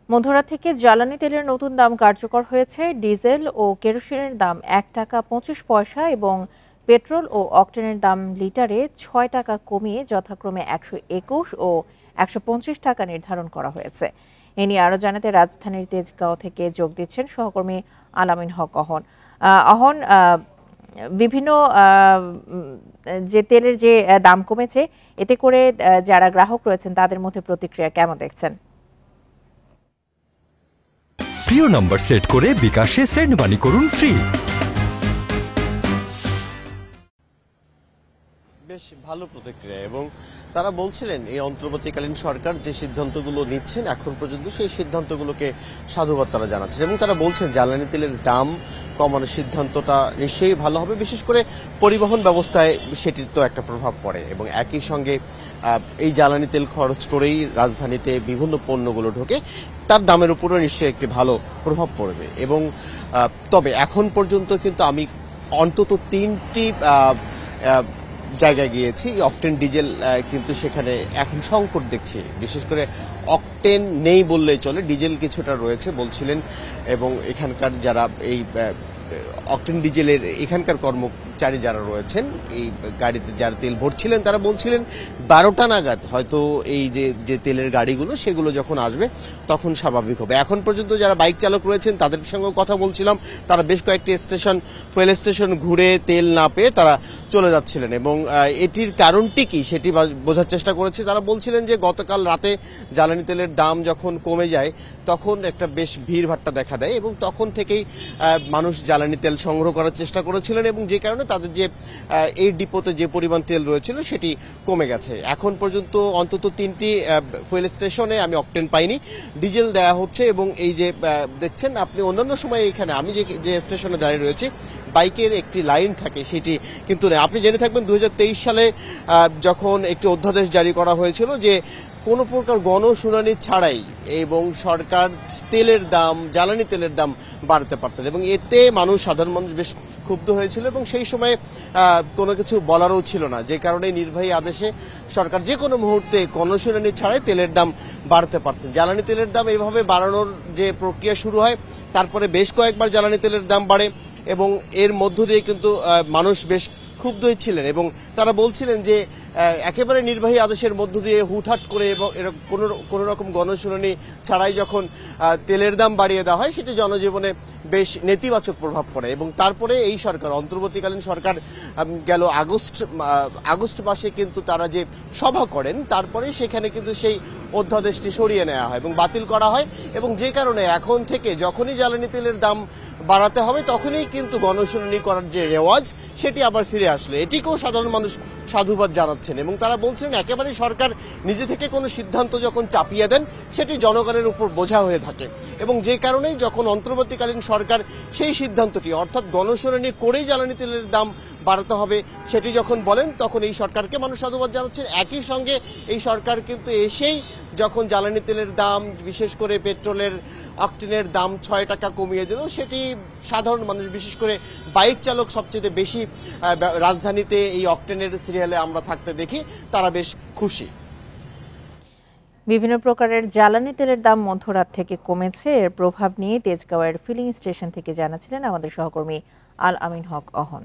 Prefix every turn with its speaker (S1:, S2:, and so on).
S1: মধ্যরাত থেকে জ্বালানি তেলের নতুন দাম কার্যকর হয়েছে। ডিজেল ও কেরোসিনের দাম ৳1.25 এবং পেট্রোল ও অকটেনের দাম লিটারে ৳6 কমিয়ে যথাক্রমে 121 ও 125 টাকা নির্ধারণ করা হয়েছে। এ নিয়ে আরও জানাতে রাজধানীর তেজগাঁও থেকে যোগ দিচ্ছেন সহকর্মী আল-আমিন হক অহন। অহন, বিভিন্ন যে তেলের যে দাম কমেছে, এতে করে যারা গ্রাহক রয়েছেন তাদের মধ্যে প্রতিক্রিয়া কেমন দেখছেন?
S2: প্রিয় নাম্বার সেট করে বিকাশে সেন্ড মানি করুন ফ্রি।
S3: বেশ ভালো প্রতিক্রিয়া এবং তারা বলছিলেন এই অন্তর্বর্তীকালীন সরকার যে সিদ্ধান্তগুলো নিচ্ছেন এখন পর্যন্ত সেই সিদ্ধান্তগুলোকে সাধুবাদ তারা জানাচ্ছেন এবং তারা বলছেন জ্বালানি তেলের দাম কমানোর সিদ্ধান্তটা নিশ্চয়ই ভালো হবে, বিশেষ করে পরিবহন ব্যবস্থায় সেটির তো একটা প্রভাব পড়ে এবং একই সঙ্গে এই জ্বালানি তেল খরচ করেই রাজধানীতে বিভিন্ন পণ্যগুলো ঢোকে, তার দামের উপরও নিশ্চয়ই একটি ভালো প্রভাব পড়বে। এবং তবে এখন পর্যন্ত কিন্তু আমি অন্তত 3টি জায়গায় গিয়েছি, অকটেন ডিজেল কিন্তু সেখানে এখন সংকট দেখছি, বিশেষ করে অকটেন নেই বললেই চলে, ডিজেল কিছুটা রয়েছে বলছিলেন। এবং এখানকার যারা এই অকটেন ডিজেলের এখানকার কর্মচারী যারা রয়েছেন এই গাড়িতে যারা তেল ভরছিলেন তারা বলছিলেন 12টা নাগাদ হয়তো এই যে তেলের গাড়িগুলো সেগুলো যখন আসবে তখন স্বাভাবিক হবে। এখন পর্যন্ত যারা বাইক চালক রয়েছেন তাদের সঙ্গে কথা বলছিলাম, তারা বেশ কয়েকটি ফুয়েল স্টেশন ঘুরে তেল না পেয়ে তারা চলে যাচ্ছিলেন এবং এটির কারণটি কি সেটি বোঝার চেষ্টা করেছে। তারা বলছিলেন যে গতকাল রাতে জ্বালানি তেলের দাম যখন কমে যায় তখন একটা বেশ ভিড়ভাট্টা দেখা দেয় এবং তখন থেকেই মানুষ জ্বালানি তেল সংগ্রহ করার চেষ্টা করেছিলেন এবং যে কারণে তাদের যে এই ডিপোতে যে পরিমাণ তেল রয়েছিল সেটি কমে গেছে। এখন পর্যন্ত অন্তত 3টি ফুয়েল স্টেশনে আমি অকটেন পাইনি, ডিজেল দেয়া হচ্ছে এবং এই যে দেখছেন আপনি অন্যান্য সময় এখানে আমি যে স্টেশনে দাঁড়িয়ে রয়েছি বাইকের একটি লাইন থাকে সেটি কিন্তু নেই। আপনি জেনে থাকবেন 2023 সালে যখন একটি অধ্যাদেশ জারি করা হয়েছিল যে কোনো প্রকার গণশুনানি ছাড়াই এবং সরকার তেলের দাম জ্বালানি তেলের দাম বাড়াতে পারতেন এবং এতে সাধারণ মানুষ বেশ ক্ষুব্ধ হয়েছিল এবং সেই সময় কোনো কিছু বলারও ছিল না, যে কারণে নির্বাহী আদেশে সরকার যে কোনো মুহূর্তে গণশুনানি ছাড়াই তেলের দাম বাড়াতে পারতেন। জ্বালানি তেলের দাম এইভাবে বাড়ানোর যে প্রক্রিয়া শুরু হয় তারপরে বেশ কয়েকবার জ্বালানি তেলের দাম বাড়ে এবং এর মধ্য দিয়ে কিন্তু মানুষ বেশ ক্ষুব্ধই ছিলেন এবং তারা বলছিলেন যে একেবারে নির্বাহী আদেশের মধ্য দিয়ে হুটহাট করে এবং কোনো রকম গণশুনানি ছাড়াই যখন তেলের দাম বাড়িয়ে দেওয়া হয় সেটি জনজীবনে বেশ নেতিবাচক প্রভাব পড়ে এবং তারপরে এই সরকার অন্তর্বর্তীকালীন সরকার গেল আগস্ট মাসে কিন্তু তারা যে সভা করেন তারপরে সেখানে কিন্তু সেই অধ্যাদেশটি সরিয়ে নেওয়া হয় এবং বাতিল করা হয় এবং যে কারণে এখন থেকে যখনই জ্বালানি তেলের দাম বাড়াতে হবে তখনই কিন্তু গণশুনানি করার যে রেওয়াজ সেটি আবার ফিরে আসলো। এটিকেও সাধারণ মানুষ সাধুবাদ জানাচ্ছেন এবং তারা বলছেন একেবারে সরকার নিজে থেকে কোনো সিদ্ধান্ত যখন চাপিয়ে দেন সেটি জনগণের উপর বোঝা হয়ে থাকে এবং যে কারণেই যখন অন্তর্বর্তীকালীন সরকার সেই সিদ্ধান্তটি অর্থাৎ গণশুনানি করেই জ্বালানি তেলের দাম বাড়াতে হবে সেটি যখন বলেন তখন এই সরকারকে মানুষ সাধুবাদ জানাচ্ছেন। একই সঙ্গে এই সরকার কিন্তু এসেই যখন জ্বালানি তেলের দাম বিশেষ করে পেট্রোলের অকটেনের দাম 6 টাকা কমিয়ে দিল সেটি সাধারণ মানুষ বিশেষ করে বাইক চালক সবচেয়ে বেশি রাজধানীতে এই অকটেনের সিরিয়ালে আমরা থাকতে দেখি, তারা বেশ খুশি।
S1: বিভিন্ন প্রকারের জ্বালানি তেলের দাম মধ্যরাত থেকে কমেছে, এর প্রভাব নিয়ে তেজগাঁওয়ের ফিলিং স্টেশন থেকে জানাচ্ছিলেন আমাদের সহকর্মী আল-আমিন হক অহন।